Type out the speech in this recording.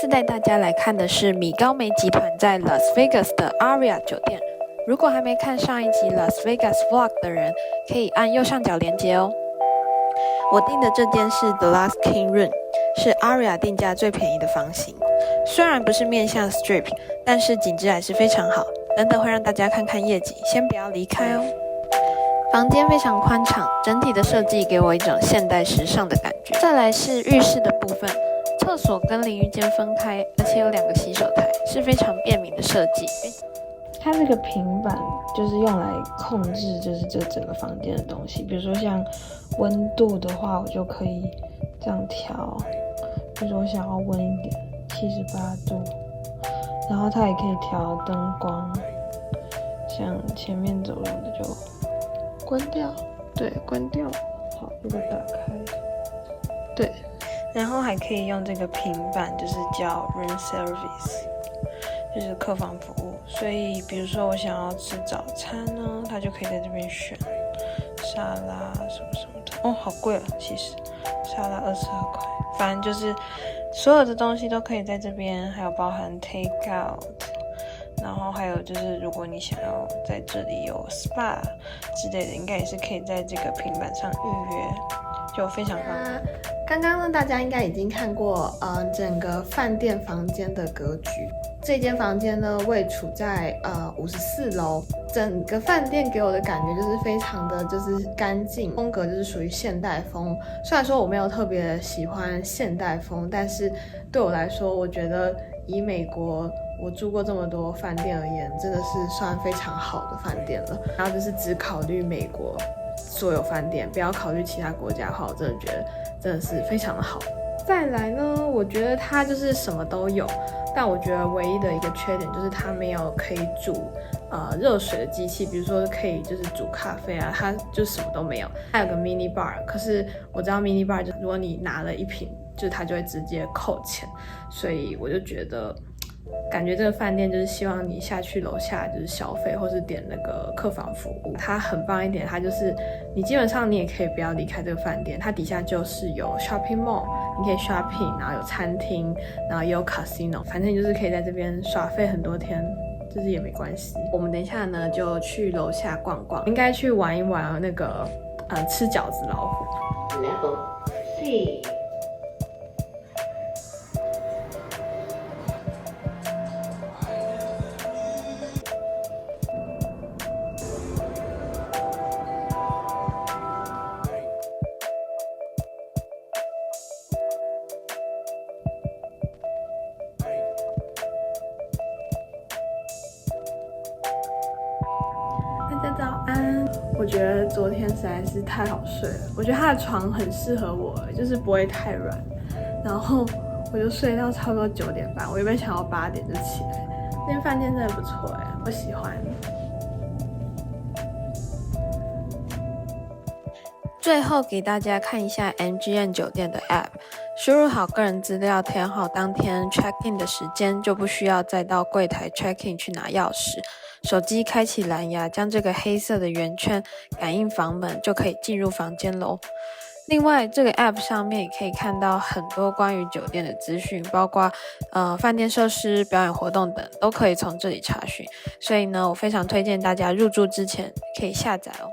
次带大家来看的是米高梅集团在 Las Vegas 的 Aria 酒店。如果还没看上一集 Las Vegas Vlog 的人，可以按右上角连结哦。我订的这间是 The Last King Room， 是 Aria 定价最便宜的房型。虽然不是面向 Strip， 但是景致还是非常好。等等会让大家看看夜景，先不要离开哦。房间非常宽敞，整体的设计给我一种现代时尚的感觉。再来是浴室的部分，厕所跟淋浴间分开，而且有2个洗手台，是非常便民的设计。它这个平板就是用来控制就是这整个房间的东西，比如说像温度的话，我就可以这样调，比如说我想要温一点，78度，然后它也可以调灯光，像前面走廊的就关掉，对，关掉，好，如果打开，对，然后还可以用这个平板，就是叫 room service， 就是客房服务。所以比如说我想要吃早餐呢，它就可以在这边选沙拉什么什么的。哦，好贵哦，其实沙拉22块，反正就是所有的东西都可以在这边，还有包含 take out。然后还有就是，如果你想要在这里有 SPA 之类的，应该也是可以在这个平板上预约，就非常方便。刚刚呢，大家应该已经看过整个饭店房间的格局。这间房间呢，位处在54楼。整个饭店给我的感觉就是非常的就是干净，风格就是属于现代风。虽然说我没有特别喜欢现代风，但是对我来说，我觉得以美国我住过这么多饭店而言，真的是算非常好的饭店了。然后就是只考虑美国所有饭店，不要考虑其他国家的话，我真的觉得真的是非常的好。再来呢，我觉得它就是什么都有，但我觉得唯一的一个缺点就是它没有可以煮热水的机器，比如说可以就是煮咖啡啊，它就什么都没有。它有个 mini bar， 可是我知道 mini bar 就如果你拿了一瓶，就是它就会直接扣钱，所以我就觉得感觉这个饭店就是希望你下去楼下就是消费，或是点那个客房服务。它很棒一点，它就是你基本上你也可以不要离开这个饭店，它底下就是有 shopping mall， 你可以 shopping， 然后有餐厅，然后也有 casino， 反正你就是可以在这边耍费很多天，就是也没关系。我们等一下呢就去楼下逛逛，应该去玩一玩那个吃饺子老虎。Level C。大家早安！我觉得昨天实在是太好睡了，我觉得它的床很适合我，就是不会太软，然后我就睡到差不多9点半，我原本想要8点就起来。这间饭店真的不错哎，我喜欢。最后给大家看一下 MGM 酒店的 App， 输入好个人资料，填好当天 check in 的时间，就不需要再到柜台 check in 去拿钥匙。手机开启蓝牙，将这个黑色的圆圈感应房门，就可以进入房间咯。另外，这个 App 上面也可以看到很多关于酒店的资讯，包括饭店设施、表演活动等，都可以从这里查询。所以呢，我非常推荐大家入住之前可以下载哦。